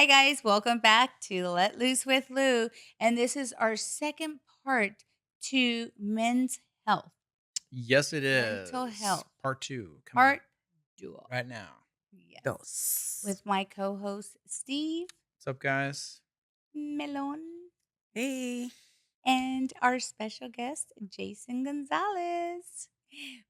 Hi, guys. Welcome back to Let Loose with Lou. And this is our second part to men's health, Yes, it mental is. health, Part 2 coming part up duo. right now. Yes. Dos. With my co host, Steve What's up, guys? Melon, Hey. and our special guest, Jason Gonzalez.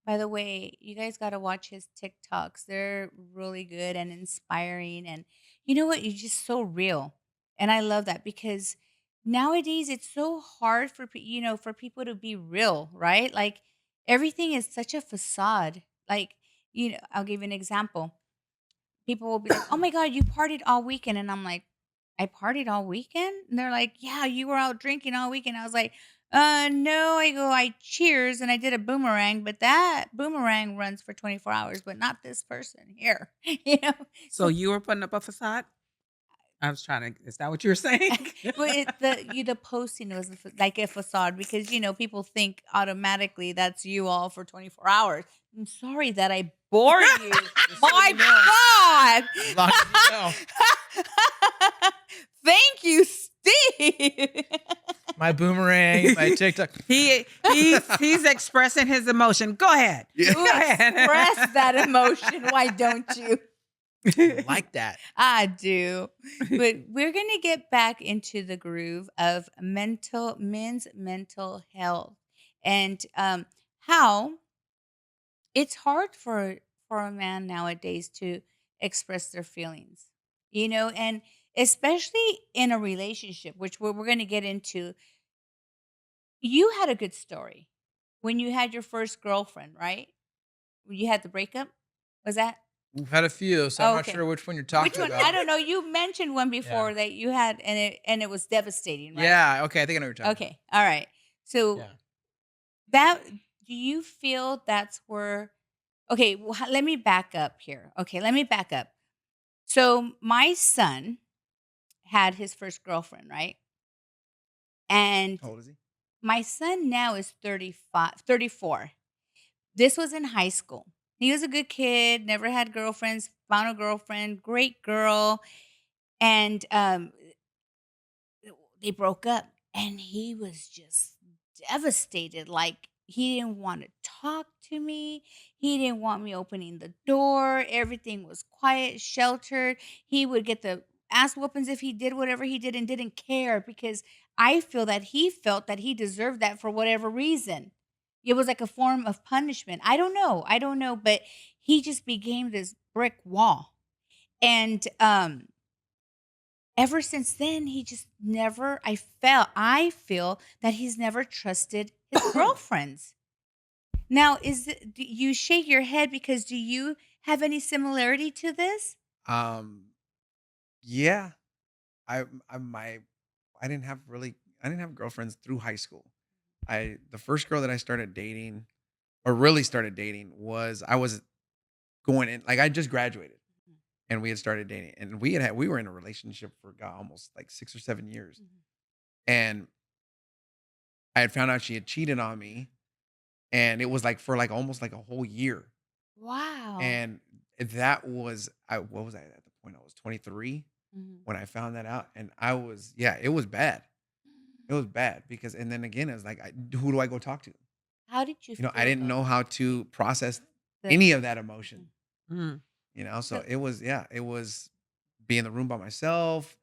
By the way, you guys got to watch his TikToks. They're really good and inspiring. And you know what? You're just so real. And I love that because nowadays it's so hard for, for people to be real, right? Like everything is such a facade. Like, I'll give you an example. People will be like, "Oh my god, you partied all weekend." And I'm like, "I partied all weekend?" And they're like, "Yeah, you were out drinking all weekend." I was like, no." I go, "I cheers and I did a boomerang, but that boomerang runs for 24 hours, but not this person here." you know? So So you were putting up a facade? I was trying to. Is that what you were saying? well, the posting was like a facade because people think automatically that's you all for 24 hours. I'm sorry that I bore you. Just so My you know. God. As long as you know. Thank you, Steve. My boomerang, my TikTok. He's expressing his emotion. Go ahead. Yeah. You express that emotion. Why don't you? Like that. I do. But we're going to get back into the groove of men's mental health and how it's hard for a man nowadays to express their feelings. And especially in a relationship, which we're going to get into. You had a good story when you had your first girlfriend, right? When you had the breakup? Was that? We've had a few, so I'm Oh, not okay. sure which one you're Which talking one? I about. don't know. You mentioned one Yeah. before that you had, and it was devastating, right? Yeah, okay, I think I know what you're talking Okay. All right. So about. that do you feel that's where? Okay. Well, let me back up here. Okay. Let me back up. So my son had his first girlfriend, right? And How old is he? my son now is 35, 34. This was in high school. He was a good kid, never had girlfriends, found a girlfriend, great girl, and they broke up, and he was just devastated. Like he didn't want to talk to me. He didn't want me opening the door. Everything was quiet, sheltered. He would get the ass whoopings if he did whatever he did and didn't care because I feel that he felt that he deserved that for whatever reason. It was like a form of punishment. I don't know. I don't know, but he just became this brick wall. And ever since then, he just never I feel that he's never trusted his girlfriends. Now, do you shake your head because do you have any similarity to this? Um, yeah. I I my I didn't have really I didn't have girlfriends through high school. The first girl that I started dating or really started dating was I was going in like I just graduated and we had started dating and we were in a relationship for God almost like 6 or 7 years. Mhm. And I had found out she had cheated on me and it was like for like almost like a whole year. Wow. And that was I what was I at the point I was 23 Mhm. when I found that out and I was yeah, it was bad. It was bad because and then again, it was like, who do I go talk to? How did you I feel didn't though? know how to process The any of that Mhm. emotion, Mm. so So it was yeah, it was being in the room by myself.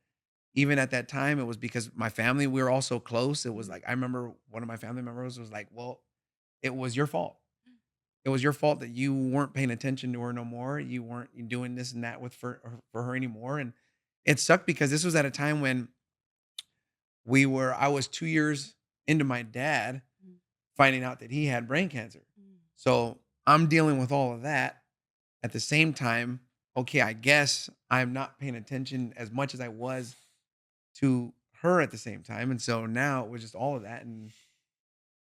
Even at that time, it was because my family, we were all so close. It was Mhm. like, I remember one of my family members was like, well, it was your fault. It was your fault that you weren't paying attention to her no more. You weren't doing this and that with for her anymore. And it sucked because this was at a time when I was 2 years into my dad Mhm. finding out that he had brain cancer. Mhm. So I'm dealing with all of that at the same time. Okay, I guess I'm not paying attention as much as I was to her at the same time. And so now it was just all of that. And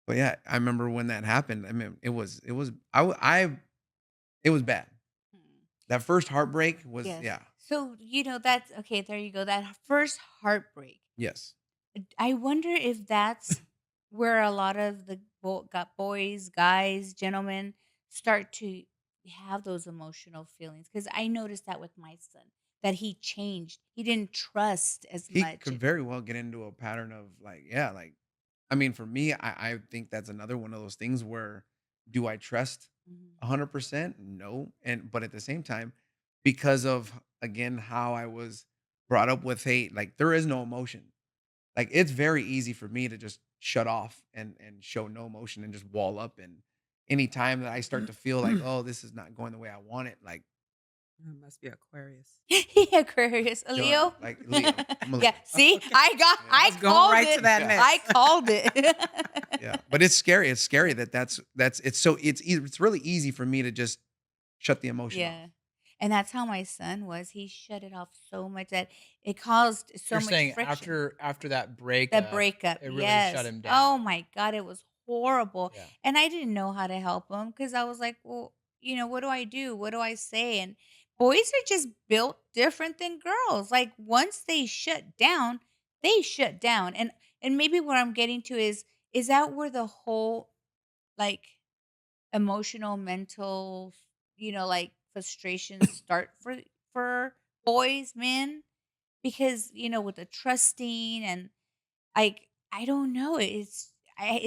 but yeah, I remember when that happened. I mean, it was bad. Mhm. That first heartbreak was Yes. yeah, So, that's okay, there you go. That first heartbreak. yes. I wonder if that's where a lot of the got boys, guys, gentlemen start to have those emotional feelings. Because I noticed that with my son. that he changed. He didn't trust as He much. could very well get into a pattern of like, yeah, like I mean, for me, I think that's another one of those things where do I trust Mhm. 100%? No. And but at the same time, because of again how I was brought up with hate, like there is no emotion. Like it's very easy for me to just shut off and show no emotion and just wall up. And anytime that I start to feel like, oh, this is not going the way I want it, like It must be Aquarius. Aquarius, a you know, Leo. like Leo. I'm a Yeah, Leo. see, Okay. Yeah. I I was going called right it. to that Yeah. I next. called it. Yeah, but it's scary. It's scary that that's it's so it's really easy for me to just shut the emotion off. Yeah. And that's how my son was. He shut it off so much that it caused so You're much saying friction. after that The breakup, breakup, it really shut yes. him Oh down. my god, it was horrible, Yeah. and I didn't know how to help him because I was like, "Well, what do I do? What do I say?" And boys are just built different than girls. Like, once they shut down, and maybe what I'm getting to is that where the whole, like, emotional, mental, like, frustrations start for boys, men? Because, with the trusting and, like, I don't know, it's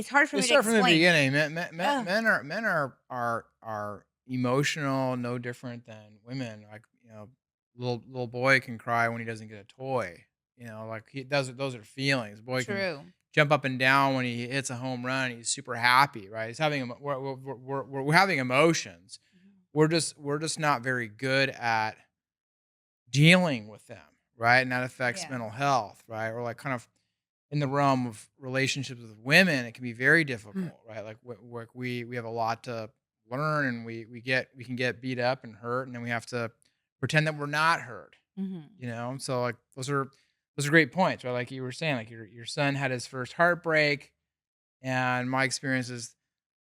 hard for Let's me to start from the explain. beginning. Ugh, Men are emotional, no different than women. Like little boy can cry when he doesn't get a toy. Like he does. Those are feelings. Boy can true. jump up and down when he hits a home run. He's super happy, right? He's having we're having emotions. Mhm. We're just not very good at dealing with them, right? And that affects Yeah. mental health, right? Or like kind of in the realm of relationships with women, it can be very difficult, right? Like we have a lot to learn, and we can get beat up and hurt, and then we have to pretend that we're not hurt, Mhm. So like those are great points, right? Like you were saying, like your son had his first heartbreak, and my experience is,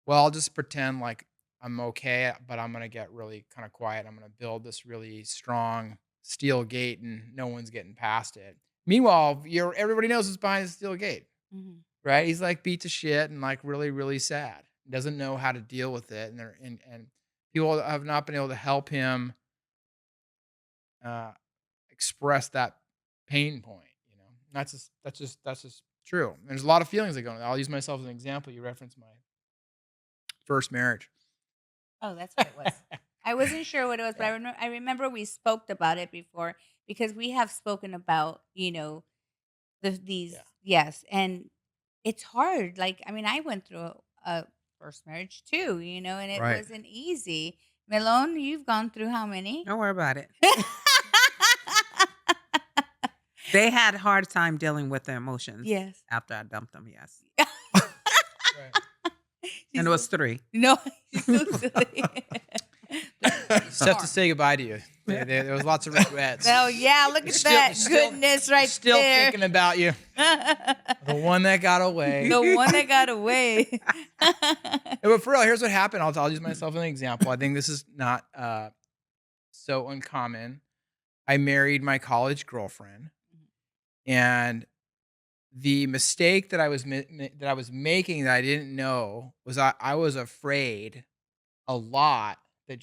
well, I'll just pretend like I'm okay, but I'm gonna get really kind of quiet. I'm gonna build this really strong steel gate, and no one's getting past it. Meanwhile, everybody knows it's behind the steel gate, Mhm. right? He's like beat to shit and like really, really sad. Doesn't know how to deal with it, and people have not been able to help him uh, express that pain point. That's just true. There's a lot of feelings that go on. I'll use myself as an example. You referenced my first marriage. Oh, that's what it was. I wasn't sure what it was, but Yeah, I remember we spoke about it before because we have spoken about, these, yeah, yes, and it's hard. Like, I mean, I went through a first marriage too, and it Right. wasn't easy. Melone, you've gone through how many? Don't worry about it. They had a hard time dealing with their emotions Yes. after I dumped them, yes. right. And She's it so was 3. no, she's so silly. It's tough to say goodbye to you. There was lots of regrets. Oh, yeah, look You're at still, that you're still, goodness you're right still there. thinking about you. The one that got away. The one that got away. Yeah, but for real, here's what happened. I'll use myself as an example. I think this is not so uncommon. I married my college girlfriend, and the mistake that I was making that I didn't know was I was afraid a lot that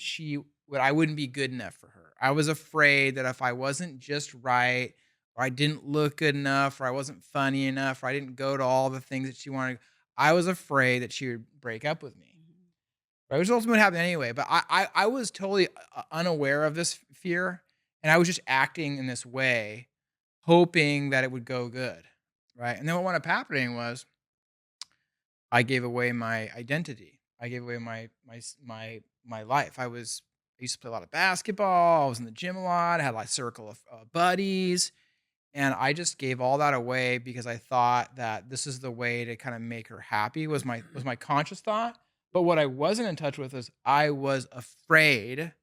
I wouldn't be good enough for her. I was afraid that if I wasn't just right, or I didn't look good enough, or I wasn't funny enough, or I didn't go to all the things that she wanted, I was afraid that she would break up with me. Right, which ultimately happened anyway. But I was totally unaware of this fear, and I was just acting in this way, hoping that it would go good, right? And then what wound up happening was I gave away my identity. I gave away my life. I used to play a lot of basketball. I was in the gym a lot. I had like circle of buddies, and I just gave all that away because I thought that this is the way to kind of make her happy was my conscious thought. But what I wasn't in touch with is I was afraid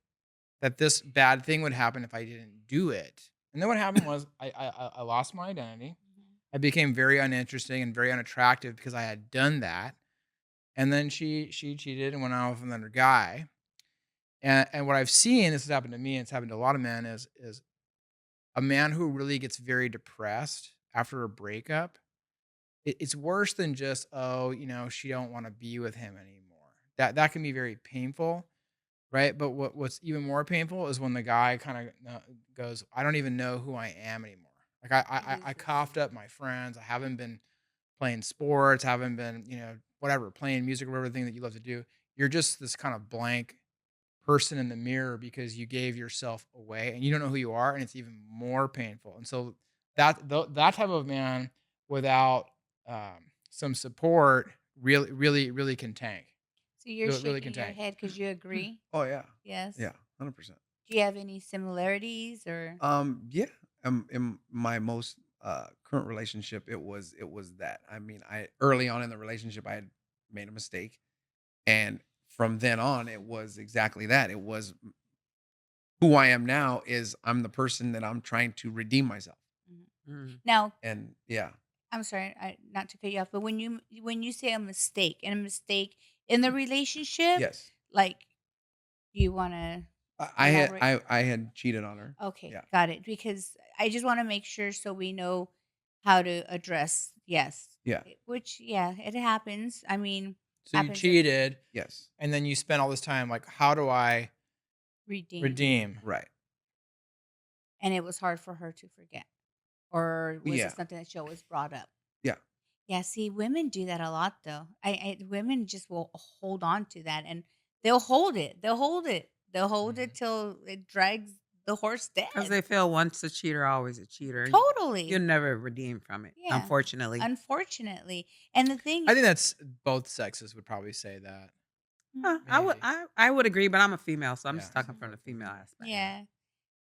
that this bad thing would happen if I didn't do it. And then what happened was I lost my identity. I became very uninteresting and very unattractive because I had done that. And then she cheated and went out with another guy. And what I've seen, this has happened to me, and it's happened to a lot of men, is a man who really gets very depressed after a breakup. It's worse than just, oh, she don't want to be with him anymore. That can be very painful. right? But what's even more painful is when the guy kind of goes, "I don't even know who I am anymore." Like I coughed up my friends. I haven't been playing sports, haven't been, whatever, playing music or whatever thing that you love to do. You're just this kind of blank person in the mirror because you gave yourself away and you don't know who you are, and it's even more painful. And so that type of man without some support really can tank. So you're Really can shaking your tank. head because you agree? Oh yeah. Yes. Yeah. 100%. Do you have any similarities or? Yeah. In my most current relationship, it was that. I mean, I early on in the relationship, I had made a mistake, and from then on, it was exactly that. It was who I am now. Is I'm the person that I'm trying to redeem myself, Mhm. Mm. Now, and yeah, I'm sorry, not to cut you off, but when you say a mistake and a mistake in the relationship, yes, like, do you wanna I had elaborate? I had cheated on her. Okay, Yeah, got it, because I just wanna make sure so we know how to address yes, yeah, which, yeah, it happens. I mean, So you happens every day. cheated, yes, and then you spent all this time like, how do I Redeem, redeem? right, and it was hard for her to forget, or was it yeah, something that she always brought up? yeah. Yeah, see, women do that a lot, though. Women just will hold on to that, and they'll hold it. They'll hold it. They'll hold Mhm. it till it drags the horse Because dead. they feel once a cheater, always a cheater. You'll Totally. never redeem from it, Yeah. unfortunately. Unfortunately, and the I thing, think that's both sexes would probably say that. mhm, Maybe. I would agree, but I'm a female, so I'm Yeah. just talking mhm, from the female aspect. Yeah. yeah,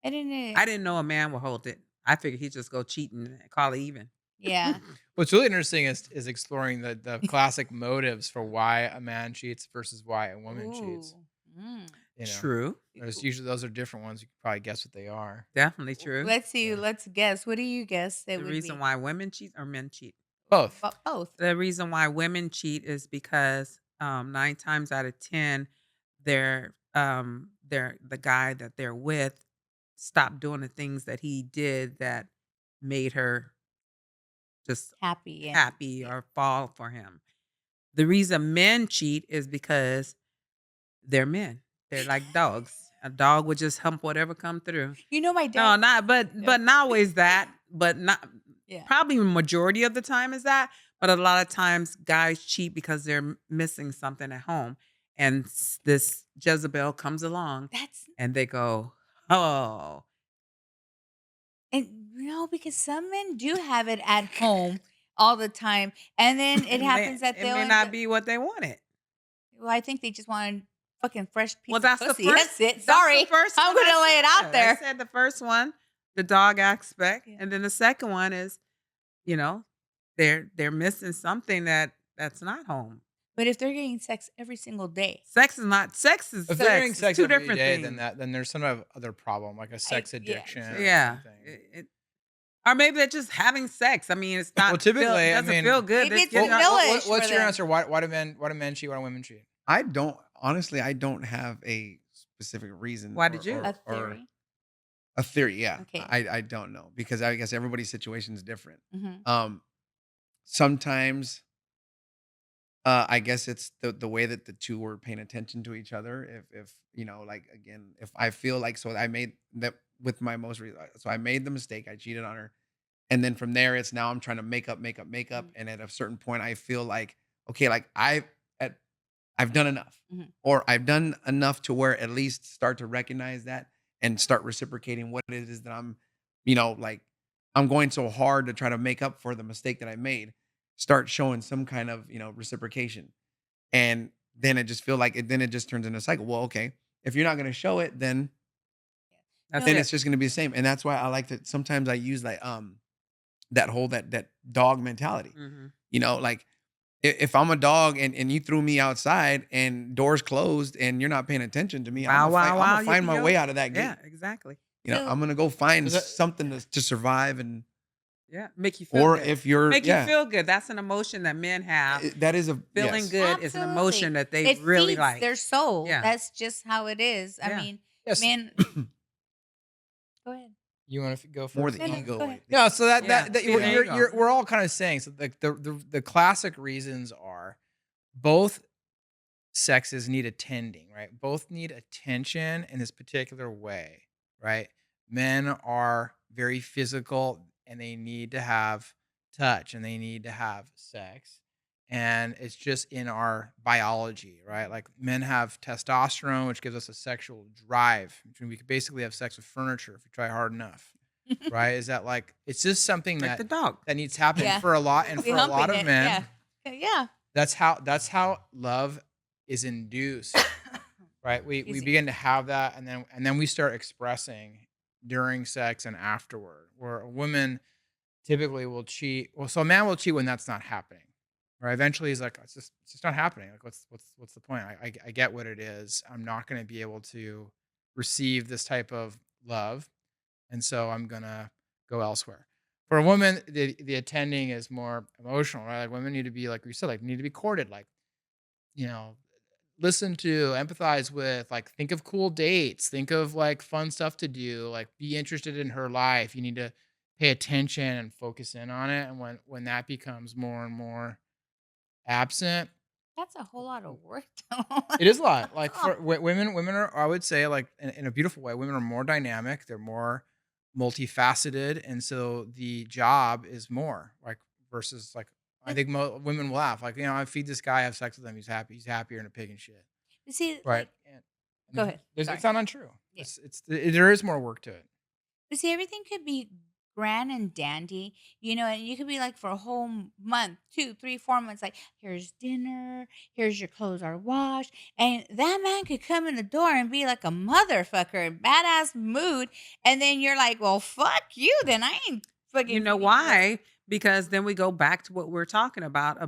I didn't. I didn't know a man would hold it. I figured he'd just go cheating and call it even. Yeah. What's really interesting is exploring the classic motives for why a man cheats versus why a woman cheats. Ooh. Mm. You know, True. there's usually those are different ones. You can probably guess what they are. Definitely true. Let's see. Yeah. Let's guess. What do you guess it The would reason be? why women cheat or men cheat. Both. But both. The reason why women cheat is because 9 times out of 10, they're the guy that they're with stopped doing the things that he did that made her just Happy and happy yeah. or fall for him. The reason men cheat is because they're men. They're like dogs. A dog would just hump whatever come through. You know, my No, dad. not Yeah. but not always that, but not Yeah. probably majority of the time is that, but a lot of times guys cheat because they're missing something at home, and this Jezebel comes along, That's and they go, "Oh, And no, because some men do have it at home all the time, and then it happens that it they'll may end not up. be what they wanted." Well, I think they just want a fucking fresh Well, piece of that's the pussy. first. That's it. That's the Sorry, first I'm one gonna lay it out I there. said the first one, the dog aspect, Yeah. and then the second one is, you know, they're missing something that's not home. But if they're getting sex every single day, Sex is not sex is If they're getting sex. It's sex two every different day, things. then there's some other problem, like a sex yeah, addiction sure. or Yeah. something. Or maybe they're just having sex. I mean, it's Well, not feel it typically, I doesn't feel mean, good. Maybe They're it's well, a getting off. village what's for your them. answer? Why do men cheat? Why do women cheat? I don't honestly. I don't have a specific reason Why or did you? A or theory. a theory. Yeah, Okay. I don't know because I guess everybody's situation is different. Hmm. Sometimes I guess it's the way that the two were paying attention to each other. If like again, if I feel like so I made that with my so I made the mistake. I cheated on her, and then from there it's now I'm trying to make up, and at a certain point I feel like okay, like at I've done enough, Hmm. or I've done enough to where at least start to recognize that and start reciprocating what it is that like I'm going so hard to try to make up for the mistake that I made. Start showing some kind of reciprocation, and then it just feel like it. Then it just turns into a cycle. Well, okay, if you're not going to show it, then That's No, then it. it's just going to be the same. And that's why I like to. Sometimes I use like that whole that dog mentality. Hmm. Like if I'm a dog and you threw me outside and doors closed and you're not paying attention to me, Wow, wow, I'm gonna wow. find my way out of that Yeah, gate. exactly. so I'm gonna go find Is that something to survive Yeah, make you feel or good. if you're Make you feel good. That's an emotion that men have. that is a Feeling yes. good is an emotion absolutely, that they it really feeds like. their soul. Yeah, That's just how it is. I yeah. mean, yes? man, go ahead. You want to go More first? the No, no, ego. go ahead. No, so Yeah, that feeding you're, ego. we're all kind of saying so. Like the classic reasons are both sexes need attending, right? Both need attention in this particular way, right? Men are very physical and they need to have touch and they need to have sex. And it's just in our biology, right? Like men have testosterone, which gives us a sexual drive. We could basically have sex with furniture if we try hard enough, right? Is that like it's just something Like the that dog. needs to happen Yeah. for a lot and We for a lot humping of it. Yeah. men. Yeah. That's how love is induced, right? We Excuse me. begin to have that, and then we start expressing during sex and afterward. Where a woman typically will cheat. Well, so a man will cheat when that's not happening, right? Eventually, he's like, it's just not happening. Like, what's the point? I get what it is. I'm not going to be able to receive this type of love, and so I'm gonna go elsewhere. For a woman, the attending is more emotional, right? Like women need to be like you said, like need to be courted, like you know, listen to, empathize with, like think of cool dates, think of like fun stuff to do, like be interested in her life. You need to pay attention and focus in on it. And when that becomes more and more absent, That's a whole lot of work, though. it is a lot. Like Oh, for women are, I would say, like in a beautiful way, women are more dynamic. They're more multifaceted, and so the job is more like versus like I but think women will laugh like I feed this guy, I have sex with him, he's happy, he's happier than a pig and shit, but see, right? like, go And ahead. it's Sorry. not untrue. Yeah. There is more work to it. But see, everything could be grand and dandy, and you could be like for a whole month, 2, 3, 4 months, like, here's dinner, here's your clothes are washed. And that man could come in the door and be like a motherfucker in badass mood. And then you're like, well, fuck you, then I ain't You fucking know feeding you. why? Because then we go back to what we're talking about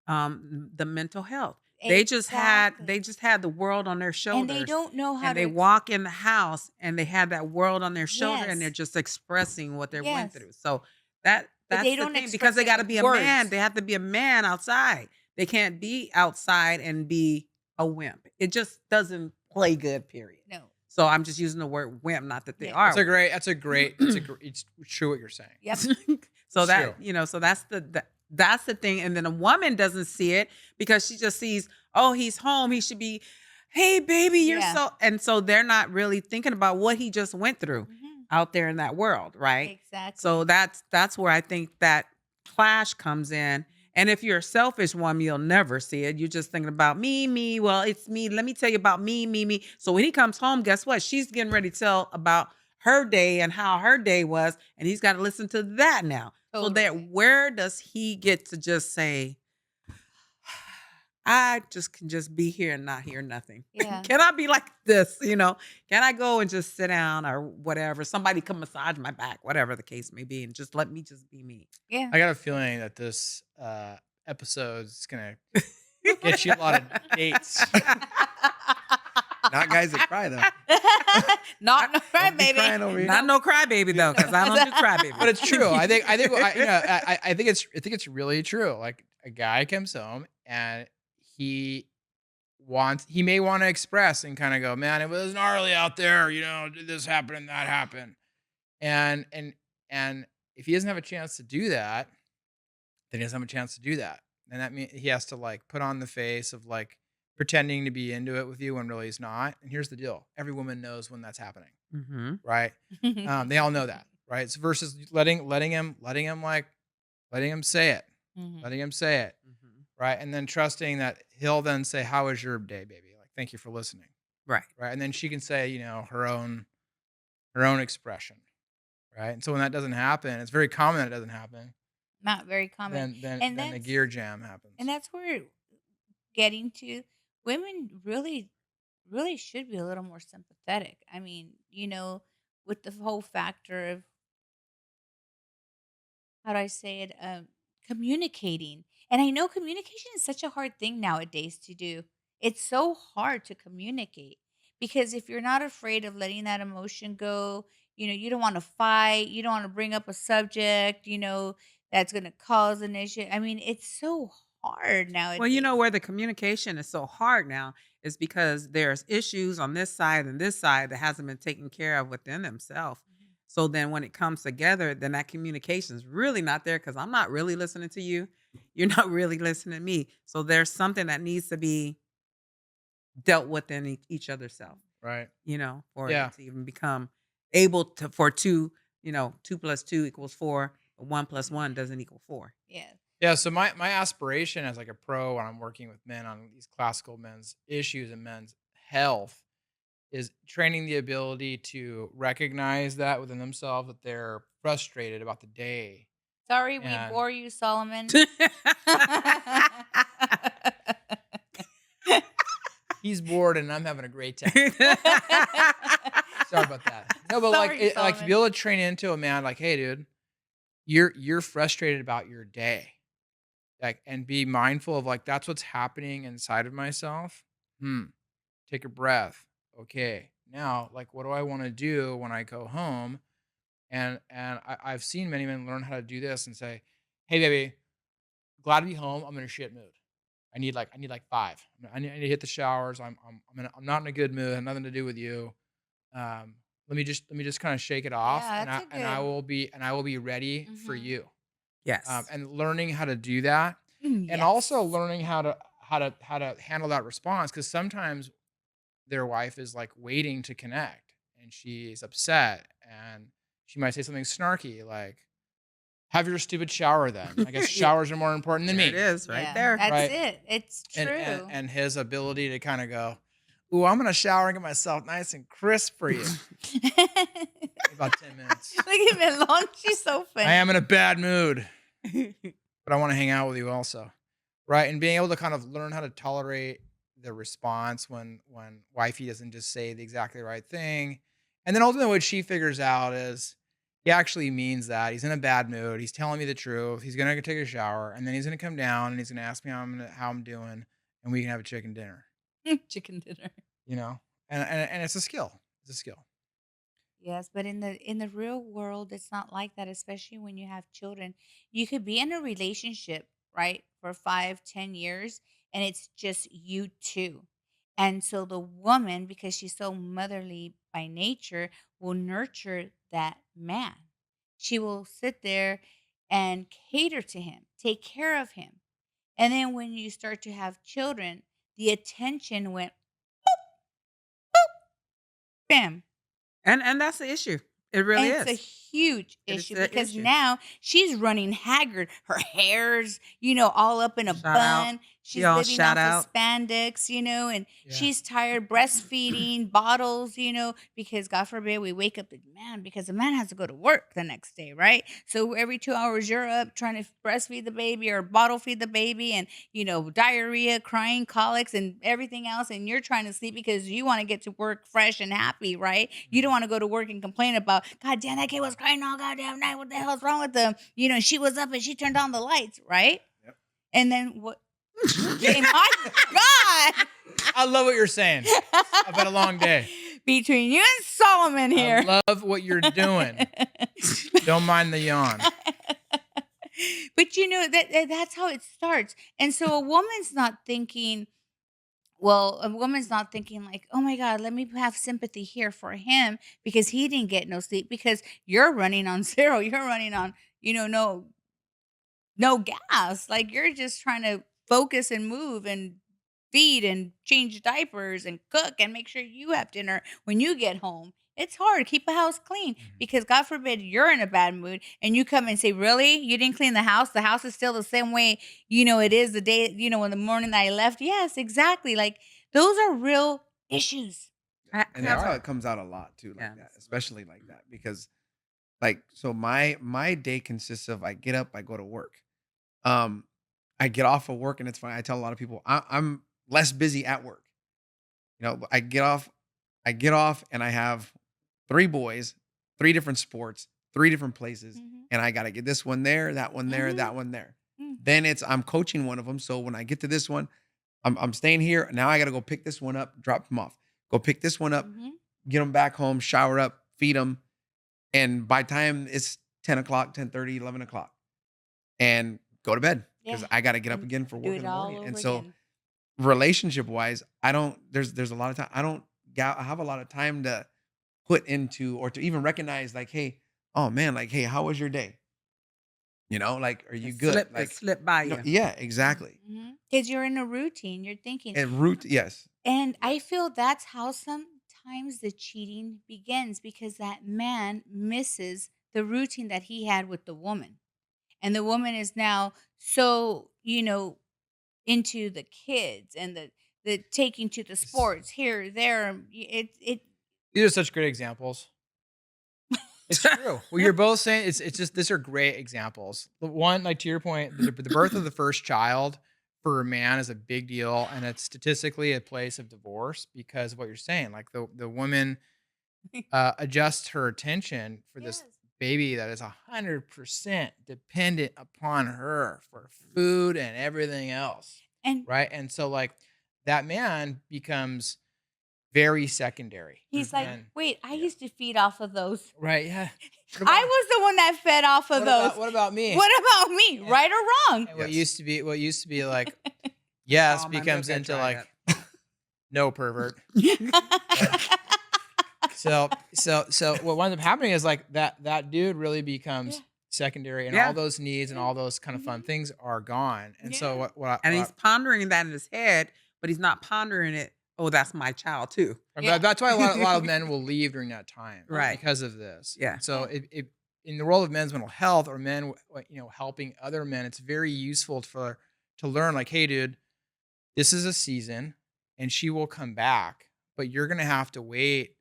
the mental health. They Exactly. just had the world on their And they shoulders, don't know how and to, they walk in the house and they had that world on their shoulder, and they're yes, just expressing what they went yes. through. So that But that's they the don't thing, because express they it got to with be a man. words. They have to be a man outside. They can't be outside and be a wimp. It just doesn't play good. Period. No. So I'm just using the word wimp, not that they Yeah. are That's a great it's true what you're saying. Yep. so It's true. so that's the thing. And then a woman doesn't see it because she just sees, oh, he's home, he should be, hey baby, you're Yeah. so, and so they're not really thinking about what he just went through Mhm. out there in that world, right? So Exactly. that's where I think that clash comes in. And if you're a selfish woman, you'll never see it. You're just thinking about me, me. Well, it's me. Let me tell you about me, me, me. So when he comes home, guess what? She's getting ready to tell about her day and how her day was, and he's got to listen to that now. So that, Totally. where does he get to just say, I just can just be here and not hear nothing? Yeah. Can I be like this? Can I go and just sit down or whatever? Somebody come massage my back, whatever the case may be, and just let me just be me. Yeah. I got a feeling that this episode is gonna get you a lot of dates. Not guys that cry though. Not no cry, Don't be baby. crying over here. Not no crybaby though, because I don't do crybaby. But it's true. I think it's really true. Like a guy comes home and he he may want to express and kind of go, man, it was gnarly out there, did this happen and that happen. And if he doesn't have a chance to do that, then he doesn't have a chance to do that. And that means he has to like put on the face of like pretending to be into it with you when really he's not. And here's the deal. Every woman knows when that's happening, Mm-hmm. right? They all know that, right? So versus letting him say it, Mhm. letting him say it, Mm-hmm. right? And then trusting that he'll then say, "How was your day, baby? Like, thank you for listening." Right. Right. And then she can say, her own expression. Right. And so when that doesn't happen, it's very common that it doesn't happen. Not very common. And Then the that's gear jam happens. and that's where getting to women really really should be a little more sympathetic. I mean, with the whole factor of, how do I say it, communicating. And I know communication is such a hard thing nowadays to do. It's so hard to communicate because if you're not afraid of letting that emotion go, you don't want to fight, you don't want to bring up a subject, that's going to cause an issue. I mean, it's so hard Well, nowadays. where the communication is so hard now is because there's issues on this side and this side that hasn't been taken care of within themselves. Mhm. So then when it comes together, then that communication is really not there because I'm not really listening to you. You're not really listening to me. So there's something that needs to be dealt with in each other's self, Right. for Yeah. it to even become able to, for two, 2 + 2 = 4, 1 + 1 doesn't equal 4. Yes. Yeah. So my aspiration as like a pro when I'm working with men on these classical men's issues and men's health is training the ability to recognize that within themselves that they're frustrated about the day. Sorry we And bore you, Solomon. he's bored and I'm having a great time. Sorry about that. No, but like Sorry, like to be Solomon. able to train into a man like, hey, dude, you're frustrated about your day. Like, and be mindful of like that's what's happening inside of myself. Take a breath. Okay. Now, like, what do I want to do when I go home? And I've seen many men learn how to do this and say, hey baby, glad to be home. I'm in a shit mood. I need like five. I need to hit the showers. I'm not in a good mood. It had nothing to do with you. Let me just kind of shake it off, Yeah, and that's I a and I good. will be and I will be ready for Mhm. you. Yes. And learning how to do that, and also Yes. learning how to handle that response, because sometimes their wife is like waiting to connect, and she's upset, and she might say something snarky like, "Have your stupid shower then. I guess Yeah, showers are more important than there it me." is right Yeah, there. that's Right? it. It's And and true. and his ability to kind of go, "Ooh, I'm gonna shower and get myself nice and crisp for you." About 10 minutes. Look at Melon. She's so I am funny. in a bad mood, but I want to hang out with you also. Right? And being able to kind of learn how to tolerate the response when wifey doesn't just say the exactly right thing. And then ultimately what she figures out is he actually means that. He's in a bad mood. He's telling me the truth. He's gonna go take a shower, and then he's gonna come down and he's gonna ask me how I'm doing, and we can have a chicken dinner. Chicken dinner. You know? And it's a skill. It's a skill. Yes, but in the real world, it's not like that, especially when you have children. You could be in a relationship, right, for 5, 10 years, and it's just you two. And so the woman, because she's so motherly by nature, will nurture that man. She will sit there and cater to him, take care of him. And then when you start to have children, the attention went bam. And that's the issue. It really And it's a is. huge It is issue the because issue. now she's running haggard. Her hair's, all up in a Shout out. bun. She She's all living shout off of out. spandex, and Yeah. she's tired breastfeeding bottles, because God forbid we wake up the man because the man has to go to work the next day, right? So every 2 hours you're up trying to breastfeed the baby or bottle feed the baby and, diarrhea, crying, colics, and everything else. And you're trying to sleep because you want to get to work fresh and happy, right? You don't Mhm. want to go to work and complain about, God damn, that kid was crying all goddamn night. What the hell's wrong with them? She was up and she turned on the lights, right? Yep. And then what? Okay, my God. I love what you're saying. I've had a long day. Between you and Solomon here. I love what you're doing. Don't mind the yawn. But that's how it starts. And so a woman's not thinking like, oh my God, let me have sympathy here for him because he didn't get no sleep because you're running on zero. You're running on, no gas. Like you're just trying to focus and move and feed and change diapers and cook and make sure you have dinner when you get home. It's hard. Keep a house clean Mhm. because God forbid you're in a bad mood and you come and say, really? You didn't clean the house? The house is still the same way, it is the day, in the morning that I left. Yes, exactly. Like those are real issues. Yeah, I and have that's how a it comes out a lot too, like that, yes. especially like that, because like so my day consists of I get up, I go to work. Um, I get off of work and it's fine. I tell a lot of people I'm less busy at work. But I get off and I have three boys, three different sports, three different places, Mhm. and I got to get this one there, that one there, Mhm. that one there. Mm. Then I'm coaching one of them. So when I get to this one, I'm staying here. Now I got to go pick this one up, drop them off, go pick this one up, Mhm. get them back home, shower up, feed them. And by time it's 10 o'clock, 10:30, 11 o'clock, and go to bed because Yeah. I got to get up And again for do work in it the all morning. And over so again. relationship wise, I don't, there's a lot of time. I don't have a lot of time to put into or to even recognize like, hey, oh man, like, hey, how was your day? Like, are you good? It Like, slipped by you. yeah, exactly. Mhm. 'Cause you're in a routine. You're thinking, And root, yes. And I Yes. feel that's how sometimes the cheating begins because that man misses the routine that he had with the woman. And the woman is now so, into the kids and the taking to the It's- sports here, there. It These are such great examples. It's true. Well, you're both saying it's just these are great examples. The one, like to your point, the birth of the first child for a man is a big deal, and it's statistically a place of divorce because of what you're saying. Like the woman adjusts her attention for this yes. baby that is 100% dependent upon her for food and everything else, And right? And so like that man becomes very secondary, he's like, and "Wait, I Yeah. used to feed off of those. right, yeah. What I about was the one that fed off of those. what about me? What about me? And, Right or wrong?" and Yes. what used to be like yes Oh, man, look becomes at into try like no pervert. it. Right? So what winds up happening is like that dude really Yeah. becomes secondary, and all Yeah. those needs and Yeah. all those kind of fun Mhm. things are gone. And so Yeah. And he's pondering that in his head, but he's not pondering it, "Oh, that's my child too." Yeah. that's why a lot of men will leave during that time Okay. Right. because of this. Yeah. And so Yeah. it in the world of men's mental health or men helping other men, it's very useful to learn like, hey, dude, this is a season and she will come back, but you're gonna have to wait,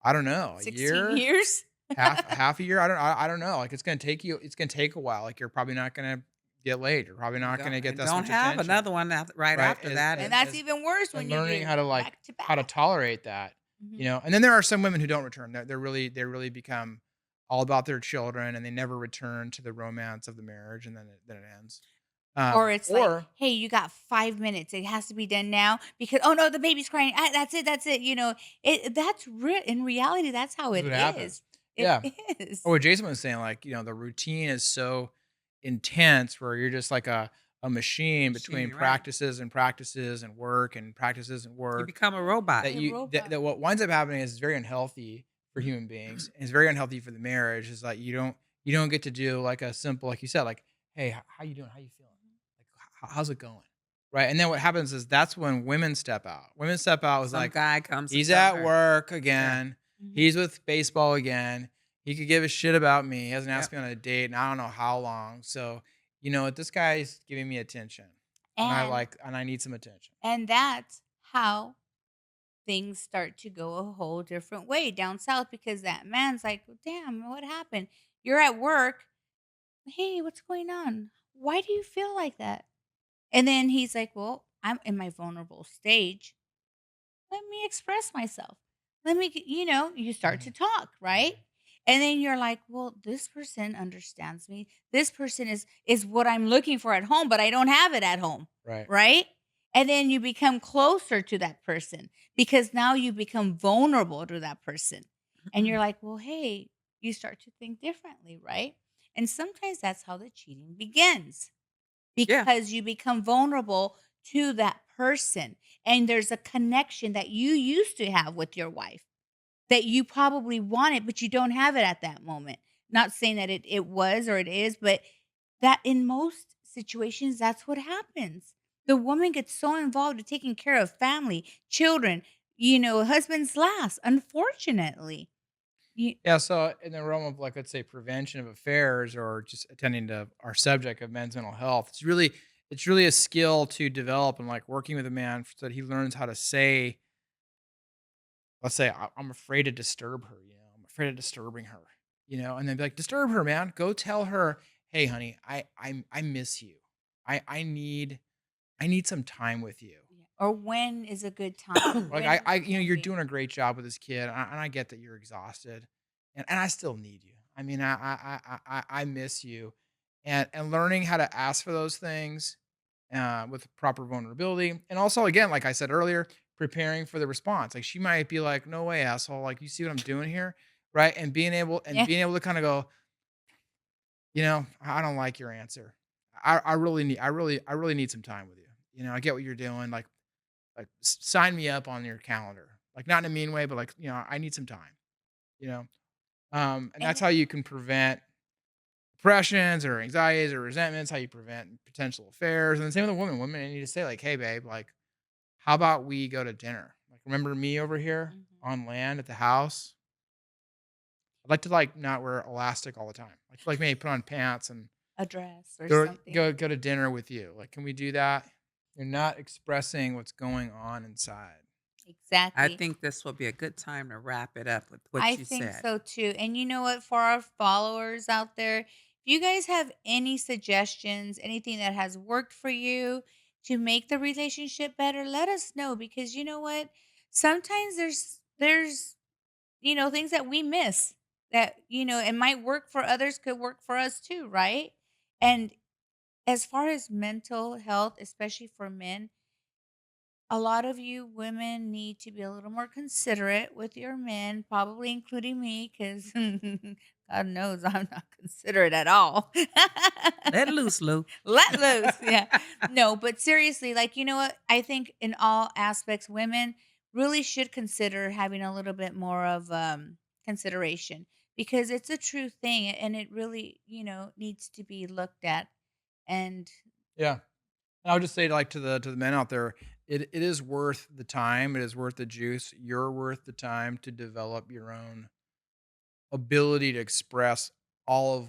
I don't know, a 16 year, years? half a year. I don't know. Like it's gonna take a while. Like you're probably not gonna get laid. You're probably And not gonna get that don't much have attention. another one right Right. after that, And and that's even worse And when you learning do how to like back to how to back. tolerate that. Mhm. And then there are some women who don't return. They really become all about their children and they never return to the romance of the marriage and then it ends. Or it's like, Or "Hey, you got 5 minutes. It has to be done now because oh no, the baby's crying. Ah, that's it. That's it." That's real. In reality, that's how this is it what happens. is. It Yeah. is. Or what Jason was saying, like, the routine is so intense where you're just like a machine between machine, right. practices and work and practices and You work become a robot. that A you that, robot. that what winds up happening is very unhealthy for human beings and it's very unhealthy for the marriage is like you don't get to do like a simple like you said like hey how you doing, how you feeling, like how's it going, right? And then what happens is that's when women step out was Some like guy comes to he's tell at her. work Yeah. again, Mhm. he's with baseball again, he could give a shit about me, he hasn't asked Yep. me on a date and I don't know how long, so you know what, this guy's giving me attention And and I need some attention. that's how things start to go a whole different way down south because that man's like, "Well, damn, what happened? You're at work. Hey, what's going on? Why do you feel like that?" And then he's like, "Well, I'm in my vulnerable stage. Let me express myself. You start to Mhm. talk, right? And then you're like, well, this person understands me. This person is what I'm looking for at home, but I don't have it at home, Right. right? And then you become closer to that person because now you become vulnerable to that person. And you're like, well, hey, you start to think differently, right? And sometimes that's how the cheating begins Yeah. because you become vulnerable to that person and there's a connection that you used to have with your wife that you probably wanted but you don't have it at that moment. Not saying that it was or it is, but that in most situations that's what happens. The woman gets so involved in taking care of family, children, husband's last, unfortunately. You, Yeah, so in the realm of like let's say prevention of affairs or just attending to our subject of men's mental health, it's really a skill to develop and like working with a man so that he learns how to say, let's say I'm afraid to disturb her, I'm afraid of disturbing her, and then be like, disturb her, man. Go tell her, hey, honey, I miss you. I need some time with you. yeah. Or when is a good time? Like When can you're we? doing a great job with this kid, and I get that you're exhausted, and I still need you. I mean, I miss you, and learning how to ask for those things, with proper vulnerability, and also again, like I said earlier, preparing for the response. Like she might be like, "No way, asshole! Like you see what I'm doing here, right?" And Yeah. being able to kind of go, I don't like your answer. I really need some time with you. I get what you're doing. Like sign me up on your calendar, like not in a mean way, but like I need some time, you know. And And that's how you can prevent depressions or anxieties or resentments. How you prevent potential affairs, and the same with a woman. Women need to say like, "Hey, babe, like How about we go to dinner? Like, remember me over here Mhm. on land at the house? I'd like to, like, not wear elastic all the time. Like maybe put on pants and A dress or go something. go go to dinner with you. Like, can we do that? You're not expressing what's going on inside. I Exactly. think this will be a good time to wrap it up with I what you think said. so too. And you know what? For our followers out there, if you guys have any suggestions, anything that has worked for you to make the relationship better, let us know because you know what? Sometimes there's things that we miss that it might work for others could work for us too, right? And as far as mental health, especially for men, a lot of you women need to be a little more considerate with your men, probably including me, because God knows I'm not considerate at all. Let loose, Lou. Let loose. Yeah. No, but seriously, like, you know what? I think in all aspects, women really should consider having a little bit more of consideration because it's a true thing and it really, needs to be looked at. And Yeah. And I would just say, like, to the men out there, it is worth the time. It is worth the juice. You're worth the time to develop your own ability to express all of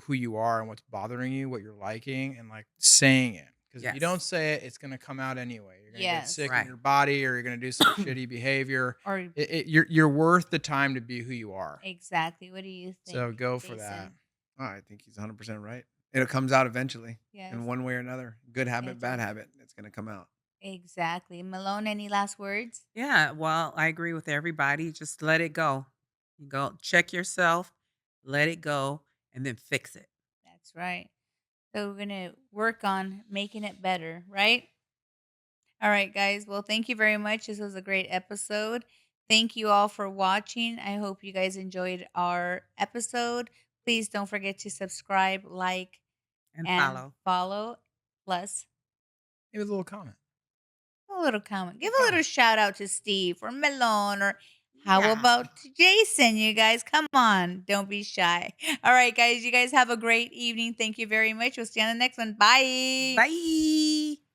who you are and what's bothering you, what you're liking, and like saying it. Because if you don't Yes. say it, it's gonna come out anyway. You're gonna get yes, sick in Right. your body, or you're gonna do some shitty behavior. or You're worth the time to be who you are. exactly. What do you think, So go for that. Jason? Oh, I think he's 100% right. It comes out eventually in Yes, one way or another. Good it habit, bad does. habit. It's going to come out. Exactly. Malone, any last words? Yeah, well, I agree with everybody. Just let it go. You go check yourself, let it go, and then fix it. That's right. So we're going to work on making it better, right? All right, guys. Well, thank you very much. This was a great episode. Thank you all for watching. I hope you guys enjoyed our episode. Please don't forget to subscribe, like, And and follow. follow. Plus, Maybe a little comment. a little comment. Give Little a little comment. shout out to Steve or Melon or how Yeah. about to Jason, you guys? Come on. Don't be shy. All right, guys. You guys have a great evening. Thank you very much. We'll see you on the next one. Bye. Bye.